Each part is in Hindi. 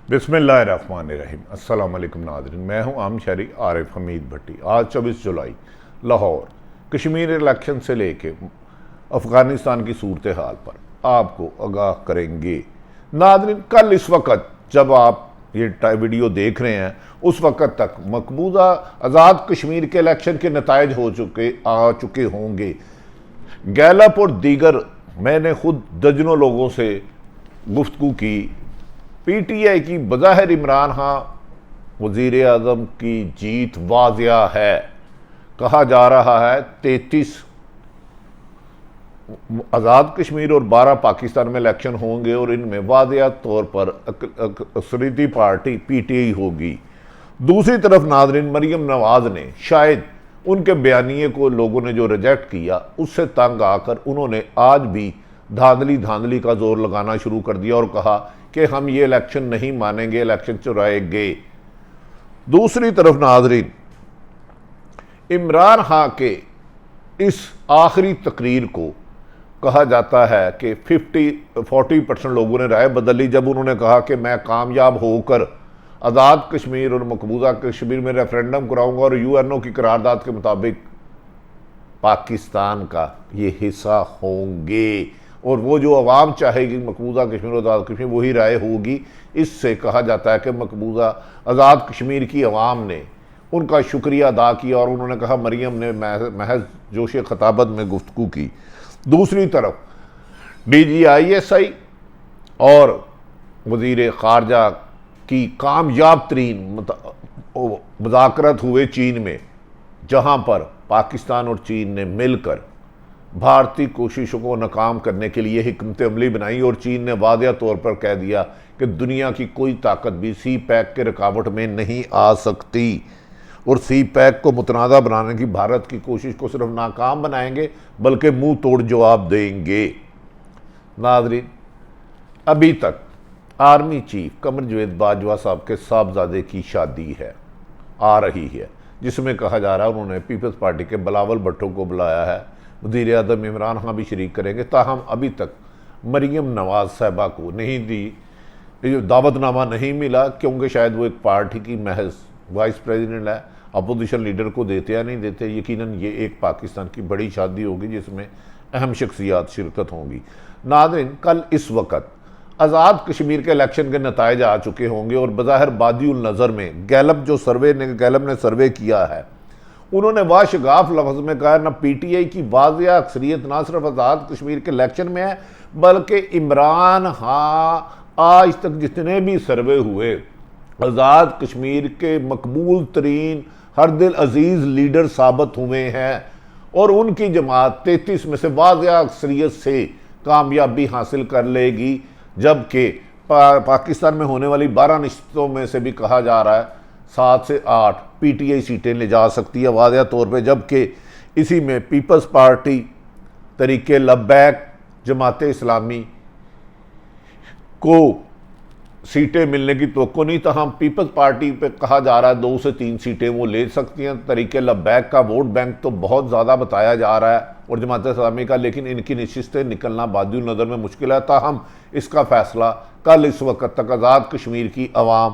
बिस्मिल्लाहिर्रहमानिर्रहीम। अस्सलाम वालेकुम नाज़रीन, मैं हूं आम शहरी आरिफ हमीद भट्टी। आज 24 जुलाई लाहौर कश्मीर इलेक्शन से लेके अफ़गानिस्तान की सूरत हाल पर आपको आगाह करेंगे। नाज़रीन, कल इस वक्त जब आप ये वीडियो देख रहे हैं उस वक्त तक मकबूजा आज़ाद कश्मीर के इलेक्शन के नताइज आ चुके होंगे। गैलप और दीगर मैंने खुद दर्जनों लोगों से गुफ्तगू की। पीटीआई की बज़ाहिर इमरान खान वज़ीर आज़म की जीत वाज़िया है। कहा जा रहा है 33 आज़ाद कश्मीर और 12 पाकिस्तान में इलेक्शन होंगे और इनमें वाज़िया तौर पर अक्सरियती पार्टी पीटीआई होगी। दूसरी तरफ नाज़रीन, मरियम नवाज ने शायद उनके बयानिए को लोगों ने जो रिजेक्ट किया उससे तंग आकर उन्होंने आज भी धांधली का जोर लगाना शुरू कर दिया और कहा कि हम ये इलेक्शन नहीं मानेंगे, इलेक्शन चुराएंगे। दूसरी तरफ नाज़रीन, इमरान खान के इस आखिरी तकरीर को कहा जाता है कि 40% लोगों ने राय बदल ली जब उन्होंने कहा कि मैं कामयाब होकर आज़ाद कश्मीर और मकबूजा कश्मीर में रेफरेंडम कराऊंगा और यूएनओ की करारदाद के मुताबिक पाकिस्तान का ये हिस्सा होंगे और वो जो अवाम चाहेगी मकबूजा कश्मीर और आज़ाद कश्मीर वही राय होगी। इससे कहा जाता है कि मकबूजा आज़ाद कश्मीर की अवाम ने उनका शुक्रिया अदा किया और उन्होंने कहा मरियम ने महज जोश खताबत में गुफ्तगू की। दूसरी तरफ DGISI और वज़ीर ख़ारजा की कामयाब तरीन मुज़ाकरत हुए चीन में, जहाँ पर पाकिस्तान और चीन ने मिलकर भारतीय कोशिशों को नाकाम करने के लिए हिकमत अमली बनाई और चीन ने वाज़िया तौर पर कह दिया कि दुनिया की कोई ताकत भी CPEC के रुकावट में नहीं आ सकती और CPEC को मुतनाज़ा बनाने की भारत की कोशिश को सिर्फ नाकाम बनाएंगे बल्कि मुंह तोड़ जवाब देंगे। नाज़रीन, अभी तक आर्मी चीफ कमर जावेद बाजवा साहब के साहबजादे की शादी आ रही है जिसमें कहा जा रहा है उन्होंने पीपल्स पार्टी के बिलावल भुट्टो को बुलाया है। वज़ीर आज़म इमरान खान भी शरीक करेंगे। ताहम अभी तक मरियम नवाज साहिबा को नहीं दी दावतनामा नहीं मिला क्योंकि शायद वो एक पार्टी की महज वाइस प्रेसिडेंट है। अपोजिशन लीडर को देते या नहीं देते, यकीनन ये एक पाकिस्तान की बड़ी शादी होगी जिसमें अहम शख्सियात शिरकत होंगी। नाज़रीन, कल इस वक्त आज़ाद कश्मीर के इलेक्शन के नताइज आ चुके होंगे और बज़ाहिर बादिउल नज़र में गैलप ने सर्वे किया है, उन्होंने वाशगाफ लफ्ज़ में कहा न पीटीआई की वाज़िया अक्सरियत ना सिर्फ आज़ाद कश्मीर के इलेक्शन में है बल्कि इमरान खान आज तक जितने भी सर्वे हुए आज़ाद कश्मीर के मकबूल तरीन हर दिल अजीज़ लीडर साबित हुए हैं और उनकी जमात 33 में से वाज़िया अक्सरियत से कामयाबी हासिल कर लेगी। जबकि पाकिस्तान में होने वाली 12 नशिस्तों में से भी कहा जा रहा है 7 से 8 पीटीआई सीटें ले जा सकती है वाज़िया तौर पे, जबकि इसी में पीपल्स पार्टी, तरीके लब्बैक, जमात इस्लामी को सीटें मिलने की तवक्को नहीं। हम पीपल्स पार्टी पे कहा जा रहा है 2 से 3 सीटें वो ले सकती हैं। तरीके लब्बैक का वोट बैंक तो बहुत ज़्यादा बताया जा रहा है और जमात इस्लामी का, लेकिन इनकी नशिस्तें निकलना बादिउल नज़र में मुश्किल है। ताहम इसका फैसला कल इस वक्त तक आज़ाद कश्मीर की अवाम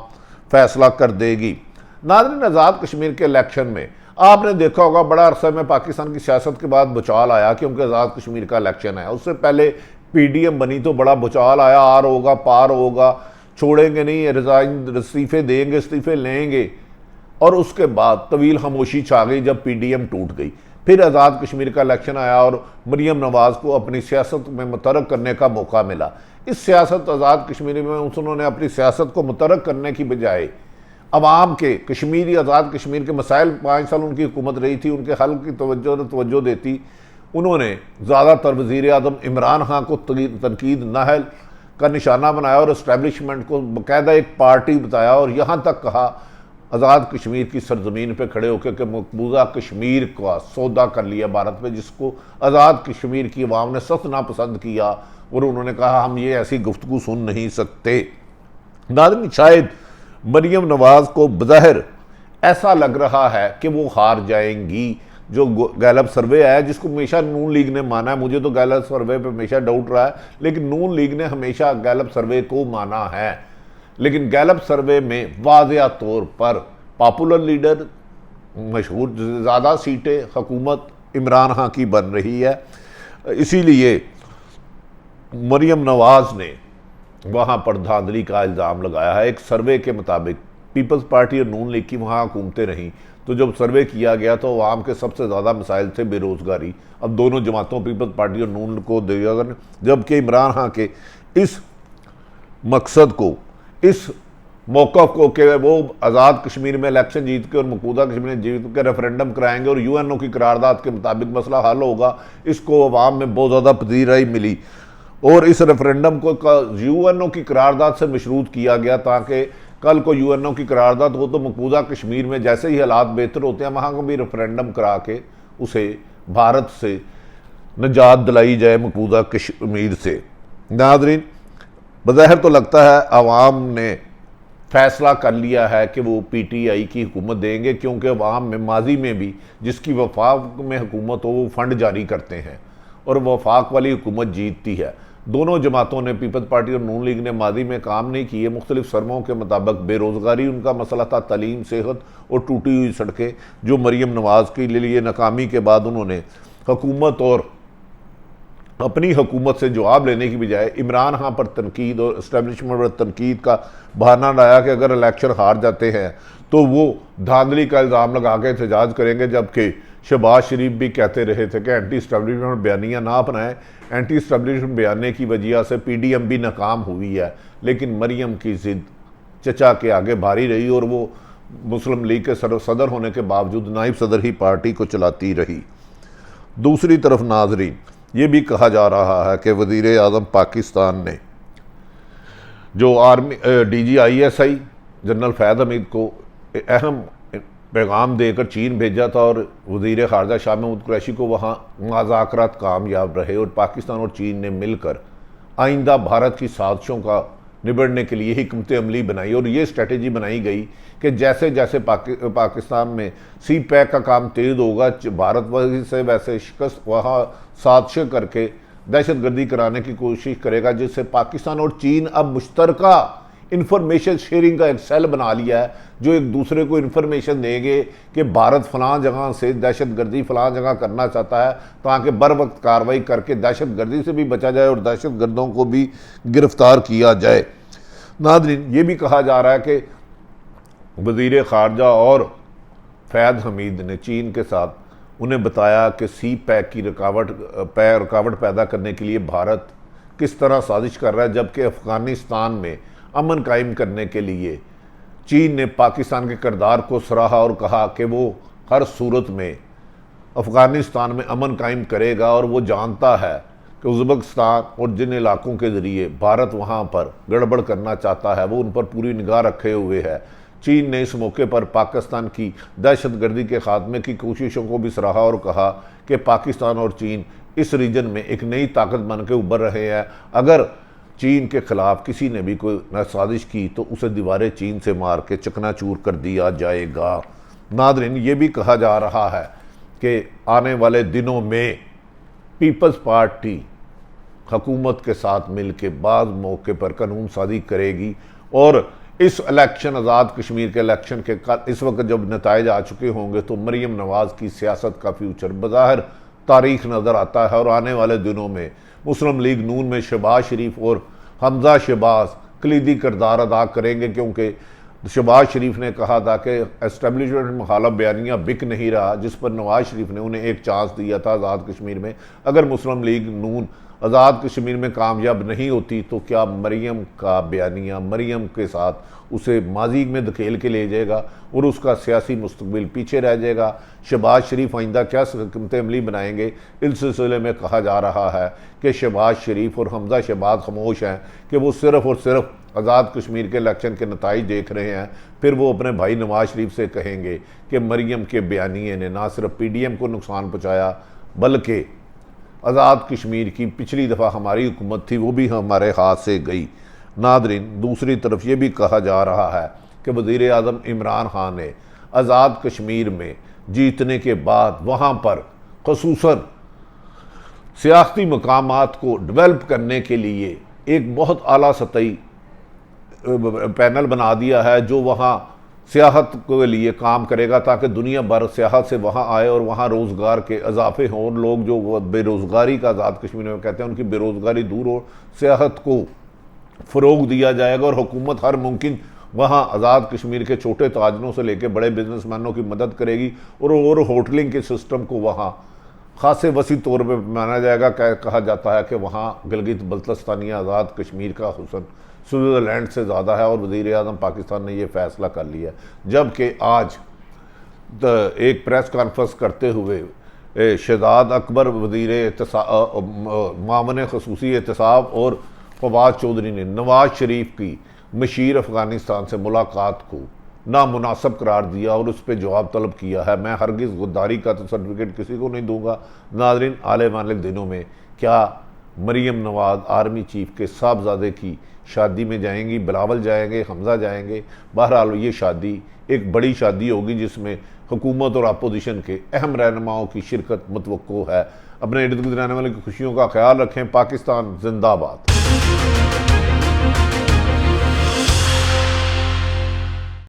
फैसला कर देगी। नाज़रीन, आज़ाद कश्मीर के इलेक्शन में आपने देखा होगा बड़ा अरसा में पाकिस्तान की सियासत के बाद भुचाल आया क्योंकि आज़ाद कश्मीर का इलेक्शन है। उससे पहले PDM बनी तो बड़ा भुचाल आया, आर होगा पार होगा, छोड़ेंगे नहीं, रिजाइन इस्तीफे देंगे, इस्तीफे लेंगे, और उसके बाद तवील खामोशी छा गई जब PDM टूट गई। फिर आज़ाद कश्मीर का इलेक्शन आया और मरियम नवाज को अपनी सियासत में मुतरक करने का मौका मिला। इस सियासत आज़ाद कश्मीर में उन्होंने अपनी सियासत को मुतरक करने की बजाय अवाम के कश्मीरी आज़ाद कश्मीर के मसाइल 5 साल उनकी हुकूमत रही थी, उनके हल की तवज्जो देती। उन्होंने ज़्यादातर वज़ीर आज़म इमरान खान को तनकीद नाहल का निशाना बनाया और इस्टेब्लिशमेंट को बाकायदा एक पार्टी बताया और यहाँ तक कहा आज़ाद कश्मीर की सरजमीन पे खड़े होकर कि मकबूजा कश्मीर का सौदा कर लिया भारत में, जिसको आज़ाद कश्मीर की अवाम ने सख्त नापसंद किया और उन्होंने कहा हम ये ऐसी गुफ्तगू सुन नहीं सकते। नाज़रीन, शायद मरियम नवाज को बज़ाहिर ऐसा लग रहा है कि वो हार जाएंगी। जो गैलप सर्वे है जिसको हमेशा नून लीग ने माना है, मुझे तो गैलप सर्वे पे हमेशा डाउट रहा है, लेकिन नून लीग ने हमेशा गैलप सर्वे को माना है। लेकिन गैलप सर्वे में वाज़िया तौर पर पॉपुलर लीडर, मशहूर, ज़्यादा सीटें हुकूमत इमरान खान की बन रही है। इसीलिए मरियम नवाज़ ने वहाँ पर धांधली का इल्ज़ाम लगाया है। एक सर्वे के मुताबिक पीपल्स पार्टी और नून लीग की वहाँ हुकूमतें रहीं, तो जब सर्वे किया गया तो आवाम के सबसे ज़्यादा मसाइल थे बेरोज़गारी। अब दोनों जमातों, पीपल्स पार्टी और नून को दिया, जबकि इमरान खान के इस मकसद को, इस मौक़िफ़ को कि वो आज़ाद कश्मीर में इलेक्शन जीत के और मकबूजा कश्मीर में जीत के रेफरेंडम कराएंगे और यूएनओ की करारदाद के मुताबिक मसला हल होगा, इसको अवाम में बहुत ज़्यादा पजीराई मिली और इस रेफरेंडम को यूएनओ की करारदाद से मशरूत किया गया ताकि कल को यूएनओ की करारदाद हो तो मकबूजा कश्मीर में जैसे ही हालात बेहतर होते हैं वहाँ को भी रेफरेंडम करा के उसे भारत से निजात दिलाई जाए, मकबूजा कश्मीर से। नाज़रीन, बज़ाहिर तो लगता है अवाम ने फैसला कर लिया है कि वो पीटीआई की हुकूमत देंगे, क्योंकि अवाम में माजी में भी जिसकी वफाक में हुकूमत हो वो फंड जारी करते हैं और वफाक वाली हुकूमत जीतती है। दोनों जमातों ने, पीपल्स पार्टी और नून लीग ने माजी में काम नहीं किए। मुख्तलिफ सरमों के मुताबिक बेरोज़गारी उनका मसला था, तलीम, सेहत और टूटी हुई सड़कें, जो मरियम नवाज़ के लिए नाकामी के बाद उन्होंने हुकूमत और अपनी हुकूमत से जवाब लेने की बजाय इमरान खान पर तनकीद और इस्टेब्लिशमेंट पर तनकीद का बहाना लाया कि अगर इलेक्शन हार जाते हैं तो वो धांधली का इल्ज़ाम लगा के एहतजाज करेंगे। जबकि शहबाज शरीफ भी कहते रहे थे कि एंटी इस्टेब्लिशमेंट बयानियाँ ना अपनाएं। एंटी इस्टेब्लिशमेंट बयाने की वजह से PDM भी नाकाम हुई है, लेकिन मरियम की ज़िद चचा के आगे भारी रही और वो मुस्लिम लीग के सदर होने के बावजूद नायब सदर ही पार्टी को चलाती रही। दूसरी तरफ नाज़रीन, ये भी कहा जा रहा है कि वज़ीर आज़म पाकिस्तान ने जो आर्मी DGISI जनरल फैज़ हमीद को अहम पैगाम देकर चीन भेजा था और वज़ीर ख़ारजा शाह महमूद कुरैशी को वहाँ मुज़ाकरात कामयाब रहे और पाकिस्तान और चीन ने मिलकर आइंदा भारत की साजिशों का निबड़ने के लिए हिकमत अमली बनाई और ये स्ट्रेटजी बनाई गई कि जैसे जैसे पाकिस्तान में CPEC का काम तेज़ होगा, भारत वही से वैसे शिकस्त वहाँ साजिशें करके दहशतगर्दी कराने की कोशिश करेगा, जिससे पाकिस्तान और चीन अब मुश्तरका इंफॉर्मेशन शेयरिंग का एक सेल बना लिया है, जो एक दूसरे को इंफॉर्मेशन देंगे कि भारत फ़लाँ जगह से दहशतगर्दी फ़लाँ जगह करना चाहता है, ताकि बर वक्त कार्रवाई करके दहशतगर्दी से भी बचा जाए और दहशतगर्दों को भी गिरफ़्तार किया जाए। नाज़रीन, ये भी कहा जा रहा है कि वज़ीर ख़ारजा और फैज़ हमीद ने चीन के साथ उन्हें बताया कि CPEC की रुकावट पैदा करने के लिए भारत किस तरह साजिश कर रहा है, जबकि अफ़गानिस्तान में अमन कायम करने के लिए चीन ने पाकिस्तान के किरदार को सराहा और कहा कि वो हर सूरत में अफ़गानिस्तान में अमन कायम करेगा और वो जानता है कि उज़्बेकिस्तान और जिन इलाकों के ज़रिए भारत वहाँ पर गड़बड़ करना चाहता है वो उन पर पूरी निगाह रखे हुए है। चीन ने इस मौके पर पाकिस्तान की दहशतगर्दी के खात्मे की कोशिशों को भी सराहा और कहा कि पाकिस्तान और चीन इस रीजन में एक नई ताकत बन के उभर रहे हैं। अगर चीन के ख़िलाफ़ किसी ने भी कोई साजिश की तो उसे दीवारें चीन से मार के चकनाचूर कर दिया जाएगा। नाज़रीन, ये भी कहा जा रहा है कि आने वाले दिनों में पीपल्स पार्टी हुकूमत के साथ मिल के बाद मौके पर कानून साजी करेगी और इस इलेक्शन, आज़ाद कश्मीर के इलेक्शन के इस वक्त जब नताइज आ चुके होंगे तो मरियम नवाज़ की सियासत का फ्यूचर बज़ाहिर तारीख नज़र आता है। और आने वाले दिनों में मुस्लिम लीग नून में शहबाज शरीफ और हमजा शहबाज कलीदी किरदार अदा करेंगे, क्योंकि शहबाज शरीफ ने कहा था कि एस्टेब्लिशमेंट मुखालफ बयानियाँ बिक नहीं रहा, जिस पर नवाज शरीफ ने उन्हें एक चांस दिया था आज़ाद कश्मीर में। अगर मुस्लिम लीग नून आज़ाद कश्मीर में कामयाब नहीं होती तो क्या मरियम का बयानिया मरियम के साथ उसे माजी में धकेल के ले जाएगा और उसका सियासी मुस्तकबिल पीछे रह जाएगा। शहबाज शरीफ आइंदा क्या हिकमत अमली बनाएंगे, इस सिलसिले में कहा जा रहा है कि शहबाज शरीफ और हमजा शहबाज खामोश हैं कि वो सिर्फ़ और सिर्फ आज़ाद कश्मीर के इलेक्शन के नताइज देख रहे हैं। फिर वो अपने भाई नवाज शरीफ से कहेंगे कि मरियम के बयानिए ने ना सिर्फ PDM को नुकसान पहुँचाया बल्कि आज़ाद कश्मीर की पिछली दफ़ा हमारी हुकूमत थी वो भी हमारे हाथ से गई। नादरीन, दूसरी तरफ ये भी कहा जा रहा है कि वज़ीर आज़म इमरान खान ने आज़ाद कश्मीर में जीतने के बाद वहाँ पर ख़ुसूसन सियासी मकामात को डेवलप करने के लिए एक बहुत आला सतही पैनल बना दिया है जो वहाँ सियाहत के लिए काम करेगा, ताकि दुनिया भर सियाहत से वहाँ आए और वहाँ रोज़गार के इजाफे हों और लोग जो बेरोज़गारी का आज़ाद कश्मीर में कहते हैं उनकी बेरोज़गारी दूर हो, सियाहत को फ़रोग दिया जाएगा और हुकूमत हर मुमकिन वहाँ आज़ाद कश्मीर के छोटे ताजरों से लेकर बड़े बिजनेसमैनों की मदद करेगी और होटलिंग के सिस्टम को वहाँ खासे वसी तौर पर माना जाएगा। कहा जाता है कि वहाँ गिलगित बल्तिस्तानी आज़ाद कश्मीर का हुस्न स्विट्ज़रलैंड से ज़्यादा है और वज़ीर आज़म पाकिस्तान ने यह फ़ैसला कर लिया। जबकि आज एक प्रेस कॉन्फ्रेंस करते हुए शहजाद अकबर वज़ीर मामन खसूसी एहतसाब और फवाद चौधरी ने नवाज शरीफ की मशीर अफ़गानिस्तान से मुलाकात को नामुनासिब करार दिया और उस पर जवाब तलब किया है। मैं हरगिज़ गद्दारी का तो सर्टिफिकेट किसी को नहीं दूंगा। नाज़रीन, आने वाले दिनों में क्या मरीम नवाज आर्मी चीफ के साहबजादे की शादी में जाएंगी, बिलावल जाएंगे, हमज़ा जाएंगे? बहरहाल ये शादी एक बड़ी शादी होगी जिसमें हुकूमत और अपोजिशन के अहम रहनुमाओं की शिरकत मुतवक्को है। अपने इर्द गिर्द रहने वाले की खुशियों का ख्याल रखें। पाकिस्तान जिंदाबाद।